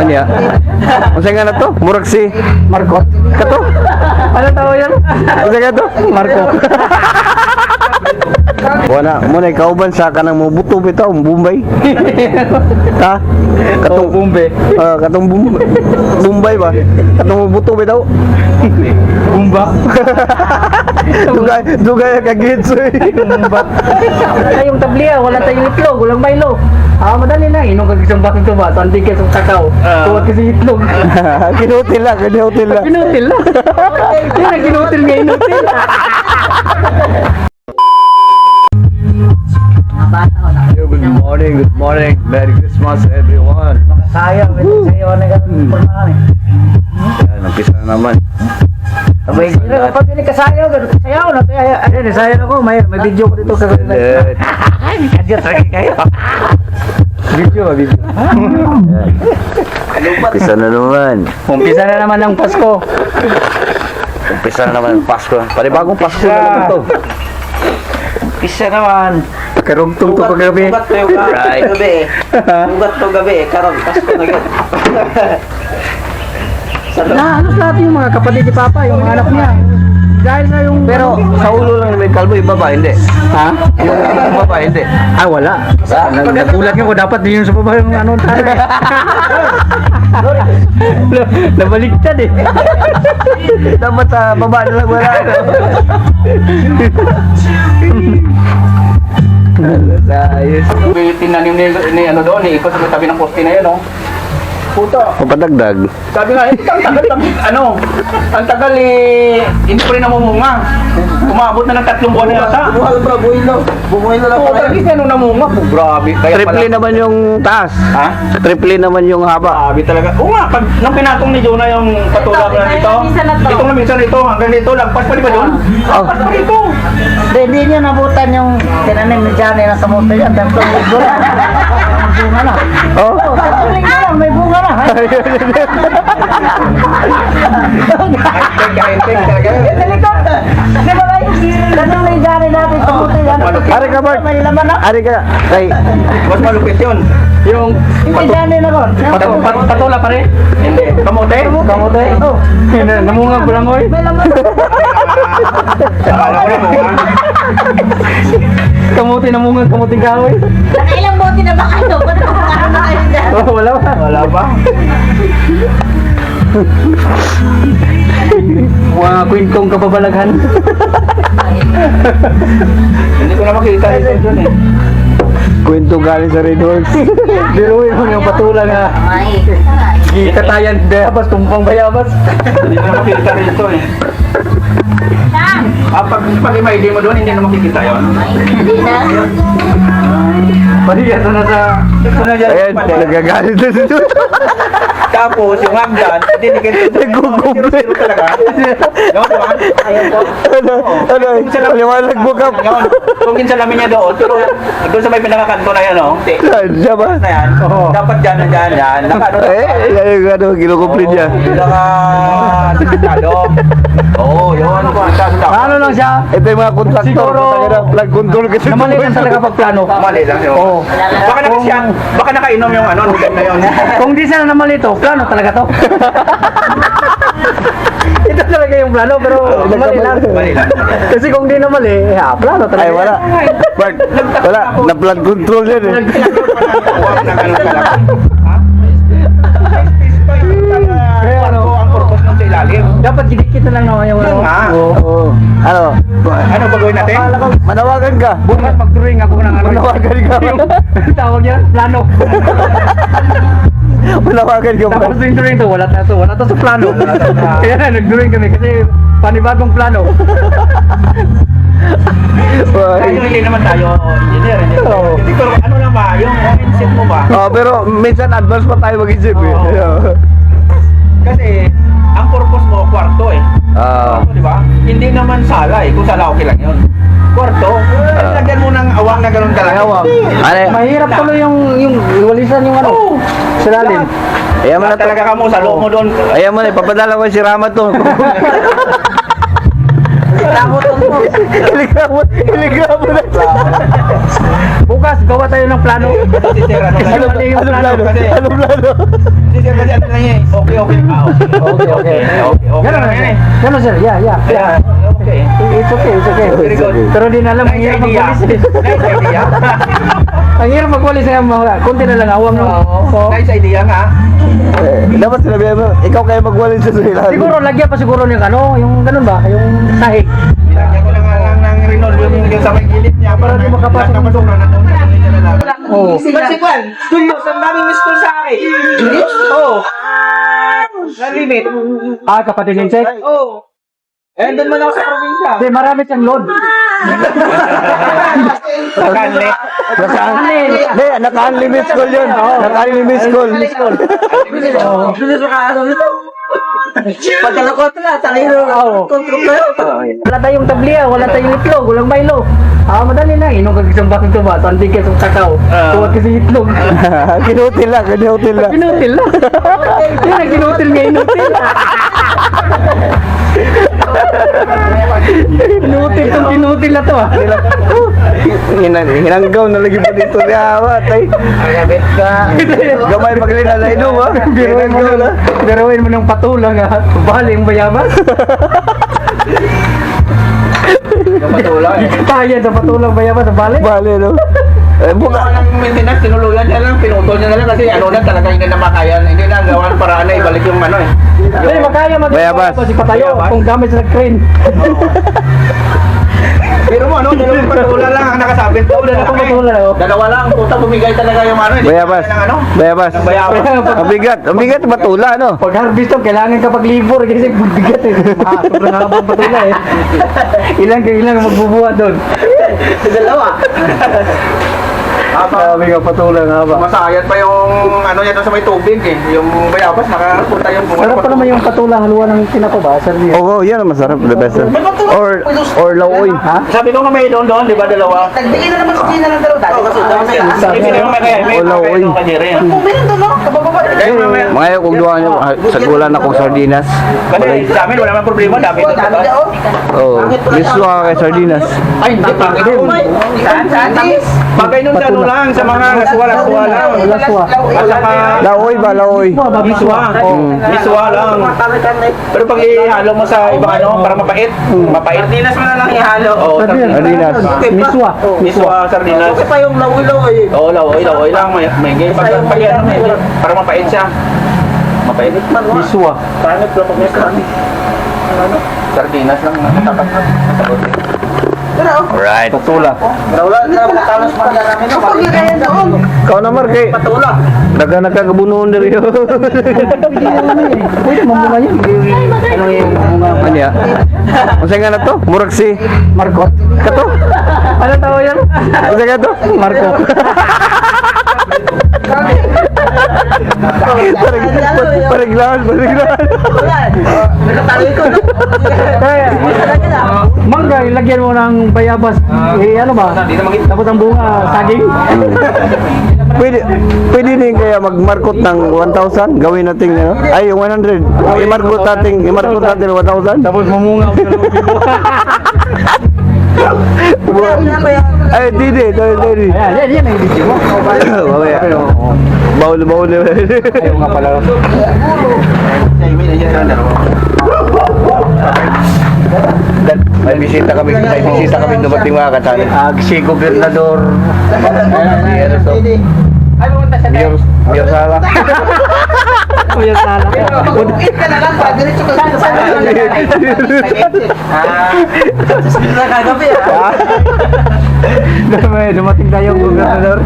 Anya. Unsa nga na to? Murag si Marco. Kato? Ano tawag yan? Unsa nga to? Marco. Wala, muna kauban sa kanang mo buto bitaw, Bombay. Ha? Katong Bombay. Katong Bombay ba? Katong mo buto bitaw. Bumba. Dugay kagits. Bumba. Ay, yung tablia, wala tayong itlog, walang Milo. Madali lang, inom ka isang baso ito ba? Tandig ka sa kakao. Tuwag kasi itlog. Kinutil lang. Kinutil lang. Yun ang kinutil nga inutil. Good morning. Merry Christmas everyone. Sayang, sayo na ganun pormahan eh. Yan, nampisa na naman. Abay, pag hindi ka sayaw, sayaw na tayo. Ayun, sayaw ako, may video ko dito kagawin na. Ay, kadyo talaga kayo. Video. Umpisa na naman. Umpisa na naman ang Pasko. Umpisa na naman ang Pasko. Panibagong Pasko na naman to. Umpisa naman. Karugtong to paggabi. Ugat to gabi. Ugat to gabi. Karon, Pasko na gabi. Halos lahat yung mga kapatid ni Papa, yung mga anak niya. Dahil na yung... Pero sa ulo lang may kalbo, yung baba hindi. Ha? Yung baba hindi. Ah, wala. Nagulat nga ko, dapat din yun sa baba yung ano tayo. Nabaliktad eh. Dapat sa baba na lang wala. Ayos. Tinanim ni ano doon, ikot sa tabi ng poste na yun, no? Puto. Papadagdag. Sabi nga, ang tagal, ang tagal hindi pa rin namumunga. Umabot na ng 3 buwan na yata. Bumuhay na lang Oo, pala. talagang ano namunga. Grabe. Kaya Triple naman yung taas. Ha? Triple naman yung haba. Grabe talaga. Oo nga, pag nang pinatong ni Jonah yung patula ko na dito, dito na minsan ito, hanggang dito, lagpas pa di ba doon? Lagpas pa dito. Hindi niya nabutan yung tinanim ni Johnny na kamote yan. Tapos may bunga. May bunga na. Oh. Tatuling na lang, may bunga na. High-tech talaga. Sa likod. Di ba ba yung tanong ni Johnny natin kamote yan? Ari ka, Bart. May laman na. Ari ka. Kay. Mas malupit yun. Yung Hindi Johnny na ron. patula pa rin? Hindi. Kamote? Kamote? Oh. Namunga ko lang, oy. May laman na. Akala ko namunga. Kamote namunga, kamote kahoy. Nakailang bote na ba kayo? Kung nakakano na kayo dyan? Wala ba? Wala ba? Mga kwentong kababalaghan. Hindi ko na makita ito dun eh. Kwento galing sa Red Horse. Biruin mo yung patula nga. Katayan, bayabas, tumpang bayabas. Hindi ko na makita rito eh. Pag ima-ID mo doon, hindi na makikita yun. Hindi na. Pahiyasa na sa... Ayan, nagagalit na dito. Tapos, yung hagdan, hindi ni Kento. Nagugumple. Talaga. No, diba? Ayaw po. Ano, paliwanag mo ka. Ngayon, kung minsan namin niya doon, pero doon sa may pinakakanto na yan, no? Siya ba? Na yan, dapat dyan. Naka-ano na. Yan yung ano, kinukumplit niya. Naka-sigurado. Oo, yun. Ano lang siya? Ito yung mga kontraktor. Siguro, Flag control kasi. namali lang talaga pagplano. Mali lang yun. Oo. Baka nakainom yung ano, nung time na yun. Kung di sana namali ito, plano talaga to. Ito talaga yung plano, pero mali lang. Mali lang. Kasi kung di namali, plano talaga. Ay, wala. Bart, wala. Na flood control yan eh. Huwag na ganun talaga. Kaya ano, Ang purpose ng sa ilalim. dapat gidikit na lang naman yung ano. nga. Oo. Ano? Ano ba gawin natin? Manawagan ka. Bukas mag-drawing ako ng ano. Manawagan ka. Yung tawag niya, plano. Manawagan ka. Tapos yung drawing to, wala to sa plano. Kaya na, nag-drawing kami kasi panibagong plano. Tayo hindi naman tayo engineer. Oo. Hindi pero ano lang ba, yung mindset mo ba? Oh, pero minsan advance pa tayo mag-isip eh. Kasi ang purpose mo kwarto eh. Kwarto, di ba? Hindi naman sala eh. Kung sala okay lang yun. Kwarto, lagyan mo ng awang na ganun kalaki. Ano? Mahirap tuloy yung walisan yung ano. Silalim. Ayan mo na to. Talaga ka mo, sa loob mo doon. Ayan mo na, ipapadala ko si Rama to. Tapos Iligramo na. Bukas, gawa tayo ng plano. Si Sir, ano lang Ano yun? plano? Ano plano? Si Sir, kasi ano lang yan eh. Okay. Okay. Ganun lang yan eh. Ganun sir, yeah. Kaya, okay. It's okay. Very good. Pero di na alam, ang Nice hirap idea. magwalis. Nice idea. Ang hirap magwalis ng mga, kunti na lang awam no. Oo. Nice idea nga. Dapat sinabi mo, ikaw kaya magwalin sa ilalim. Siguro, lagyan pa siguro ng ano, yung ganun ba, yung sahig. Nilagyan ko lang ng Renault yung sa may gilid niya. Para di makapasok ng ng Oo. Basikwan, Julius, ang daming miss call sa akin. Julius? Oo. Na-limit. Kapatid ng check. Oo. Eh, doon man ako sa probinsya. Kasi marami siyang load. Kanle. Hindi, naka-unlimit school yun. Naka-unlimit school. Pagkalakot na, talino. Wala tayong tablia, wala tayong itlog, walang Milo. Madali na, inom ka isang bakit ba? Tandi ka sa kakao. Tuwag kasi itlog. Kinutil lang. Pinutil na. Yun ang kinutil nga inutil. Kinutil na to Hinanggaw na lagi po dito ni Awat. Agabit ka. Gamay maglina na inom ha. Biruin mo ng patulang ha. Baling bayabas. Patulang eh. Kaya sa patulang bayabas sa balik. Bale no. Buka ng maintenance, tinuluyan niya lang, pinutol niya na lang kasi ano na talaga hindi na makayan. Hindi na gawan para na ibalik yung ano eh. Hindi, makaya Bayabas. si Patayo kung gamit sa crane. Pero mo ano, dalawang patula lang ang nakasabit ko. Dalawa lang, puta bumigay talaga yung ano. Hindi Bayabas. ng ano. Bayabas. Ng bayabas. Ang bigat matula no. Pag harvest to, kailangan kapag libur kasi bigat eh. Sobrang habang patula eh. Ilang magbubuha doon. Dalawa. Sabi nga patula nga ba. Masayat pa yung ano yan doon sa may tubig eh. Yung bayabas, nakapunta yung Sarap pa naman yung patula haluan ng tinapa ba? Sir Lee? Oo, yan ang masarap. The best. Or laoy. Ha? Sabi ko nga may doon, di ba dalawa? Nagbigay na naman si Gina ng dalawa. Dati kasi dami sa taas. Ibigay mo may Wala, oy. doon kanyari yan. Meron doon, no? Kabababa. Mga kung duha nyo, sagulan akong sardinas. Kasi sa amin wala naman problema, dami doon. Dami na, oh. Oo, miswa ka kay sardinas. Ay, hindi pa. Saan? Bagay nun sa ano lang, sa mga laswa lang. Laswa. At saka Laoy ba, laoy? miswa. Miswa lang. Pero pag ihalo mo sa ibang ano, para mapait. Mapait. Sardinas mo na lang ihalo. Oo, Sardinas. Miswa. Miswa, sardinas. Kasi pa yung lawi-lawi. Oo, lawoy lang. May game. Pag ano, para mapait siya. Mapait. Miswa. Pangit lang pag may sardinas lang. Natapat na. Alright. Patula. Wala na matalas pa na namin. Kapag nagayan doon. Kau naman kay Patula. nagkakabunuan diri. Pwede mamunga yun. Ano yung mamunga? Ano ya? Unsa nga na to? Murag si Marcot. kato. Ano tao yan? Unsa nga to? Marco. Pariglahan. Nakatali ko. Kaya, mangga, ilagyan mo ng bayabas. Ano ba? Tapos ang bunga, saging. Pwede din kaya magmarkot ng 1,000, gawin natin ano? Ay, yung 100. Imarkot natin 1,000. Tapos mamunga. Ay, didi. Ayan, yan ang video mo. Mamaya. Baul. Ayaw nga pala. May bisita kami dumating mga katani. Si Gobernador. Mayor Sala. Kuya Sala. Mag-eat ka na lang. Diretso ka sa nakagabi, ah. Dumating tayo ang gobernador.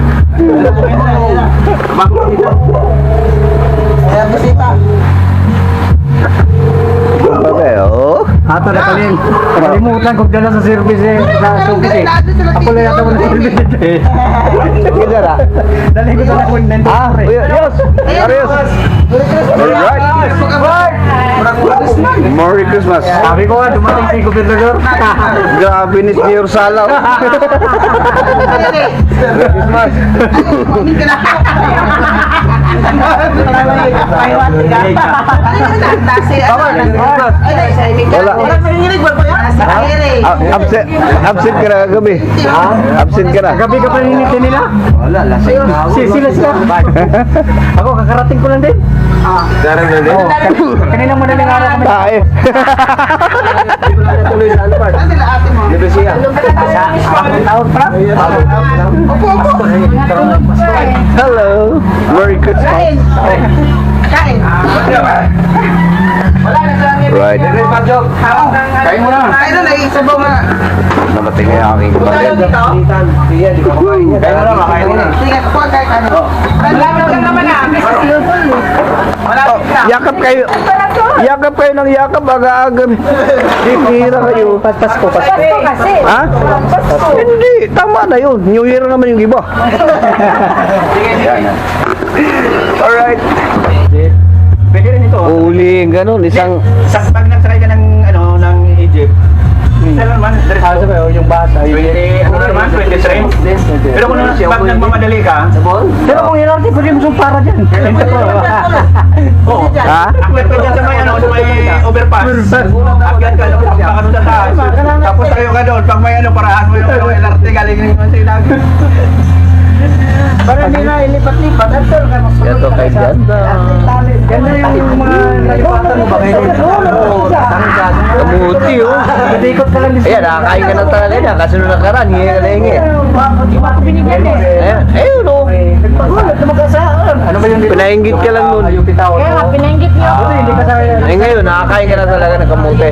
Kaya bisita. Okay, oh. Ato na kalin. Kalimutan ko dala sa service eh. Sa showcase eh. Ako lang yata mo na service eh. Kita na. Dali ko na kung nandito. Yes. Arios. Alright. Merry Christmas. Sabi ko nga, dumating si gobernador. Grabe ni Mayor Sala. Merry Christmas. Wala. Absent ka na kagabi. Absent ka na. Gabi ka pa ninitin nila? Wala, lasing. Sila. Ako, kakarating ko lang din. Darang na din. Kaninang madaling araw kami. Tae. Tuloy sa Alpart. Dito siya. Taon pa? Hello. Merry Christmas. Right. Kain mo na. Namatay nga yung aking kapatid. Kain mo na, makain mo na. Yakap kayo. Yakap kayo ng yakap. Aga-aga. Hihira kayo. Pasko. Ha? Hindi. Tama na yun. New Year naman yung iba. Alright. Pwede rin ito. Uling ganun. Isang... Pag nagsakay ka ng, ng Egypt, isa lang naman, Yung basa. 20, ano naman, 23. Pero kung pag nagmamadali ka, Pero kung yun natin, pwede mo para dyan. oo. Ha? Akyat ka dyan sa may, sa may overpass. Akyat ka doon, tapos ka doon sa taas. Tapos tayo ka doon, pag may parahan mo yung LRT, galing naman sa ilang. Para hindi na ilipat-lipat. Gato kay ganda. Ganda yung mga nalipatan mo ba ngayon? Kamuti oh. Nag-ikot ka lang din. Ayan, nakakain ka ng talaga na. Kasunod ng karan, hingi ka na hingi. Di ba ako binigyan eh? Ayan, ayun oh. Ano ba yung Pinainggit ka lang nun. Yung pitaw. Kaya nga, pinainggit niyo. Hindi ka sa... Ay ngayon, nakakain ka na talaga ng kamuti.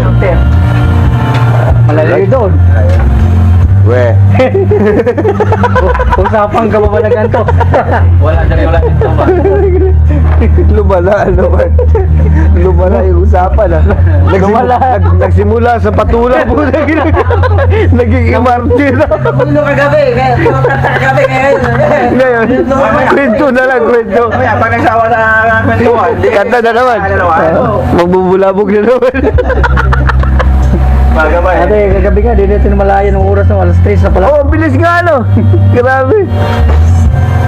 Malalayo doon. We. Usapan ka ba ba na ganito? Wala dyan dito ba? Lumala naman. Lumala yung usapan ah. Nagsimula sa patula po. Naging MRT na. Ulo kagabi. Kagabi ngayon. Ngayon, kwento na lang, kwento. Kaya pag nagsawa sa kwentuhan, Kanta na naman. Magbubulabog na naman. Magabay. Ate, kagabi nga, di natin malaya ng oras ng alas 3 na pala. Oh, bilis nga ano. Grabe.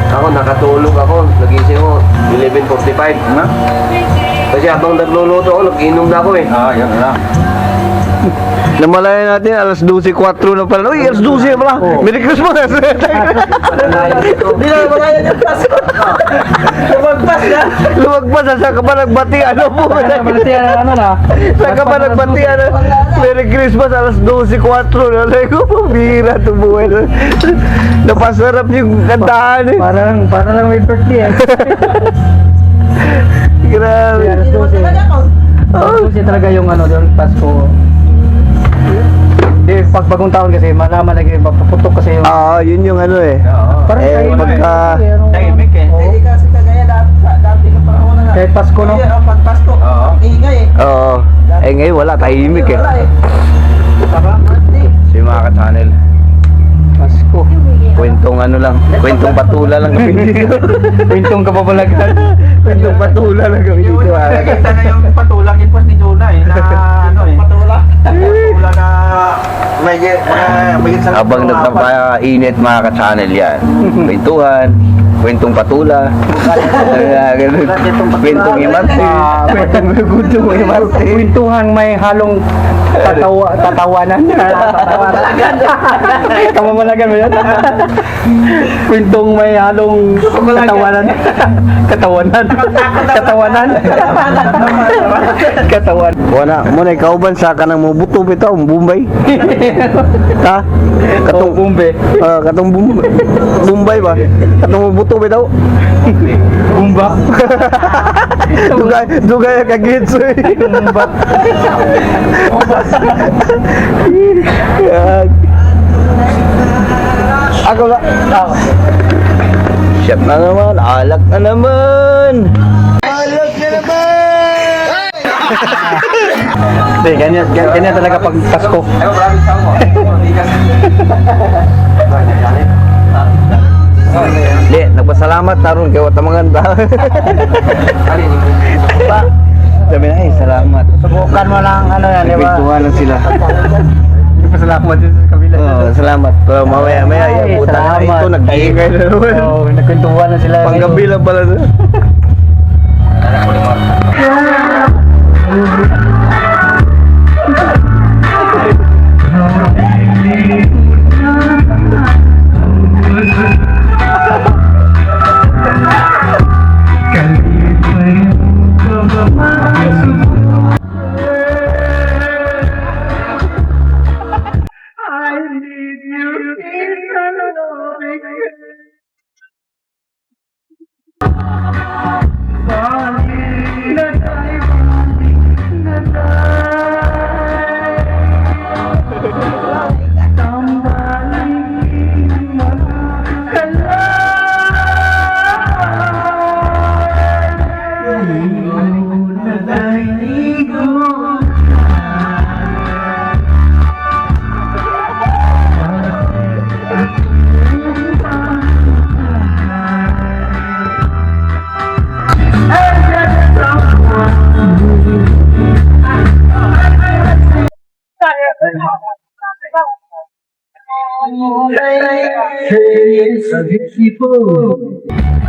Ako nakatulog ako, nagising ako 11:45. Ha? Kasi habang nagluluto ako, nag-inom na ako eh. Yan na. Namalayan natin, alas 12:04 na pala. Uy, alas 12 na pala. Merry Christmas. Hindi na malayan yung paso. Lumagpas na. Lumagpas, saan ka ba nagbati? Ano po? Malatiyan ng ano na. Saan ka ba nagbati? Ano? Merry Christmas, alas 12:04 na. Alay ko, pabira ito buhay na. Napasarap yung kantahan eh. Para lang may birthday eh. Grabe. Alas 12. Alas 12 talaga yung ano doon, Pasko. Hindi, pag bagong taon kasi, malaman na paputok kasi yung... Yun yung ano eh. Parang Eh, tahimik pagka- eh, ano. Tahimik eh. Oo. Kasi kagaya dati ka parang una na. Kahit Pasko, no? Pag Pasko, Oo. ingay eh. Oo. Eh ngayon wala, tahimik eh. Wala eh. Si mga ka-channel. Pasko. Kwentong ano lang, kwentong patula lang kami dito. Kwentong kababalagan. Kwentong patula lang kami dito. Nakita na yung patulang input ni Jonah eh, na ano eh. Patula? Patula na may sa... Habang nagpapainit mga ka-channel yan. Kwentuhan, kwentong patula. Kwentong imarte. Kwentong imarte. Kwentuhang may halong tatawanan. Kamamalagan mo yan? Kwentong may halong katawanan. Katawan. Wala, muna ikaw ba sa ka ng mubuto bitaw, Bombay? Ha? Katong Bumbe. katong Bombay ba? Katong mubuto bitaw. Bumba. Dugay ka gitso. Bumba. Ako la. Shit na naman, alak na naman. Alak na naman. Hindi, ganyan talaga pag Pasko. Di, nagpasalamat naroon kay Watamangan ba? Sabi na, salamat. Subukan mo lang ano yan, di ba? Nagpintuhan lang sila. Pasalamat din sa kabila. Salamat. Pero mamaya, Ay, puta na salamat. ito, nag-iingay na naman. Oo, nagkwentuhan na sila. Panggabi lang pala. Hey, it's a beautiful.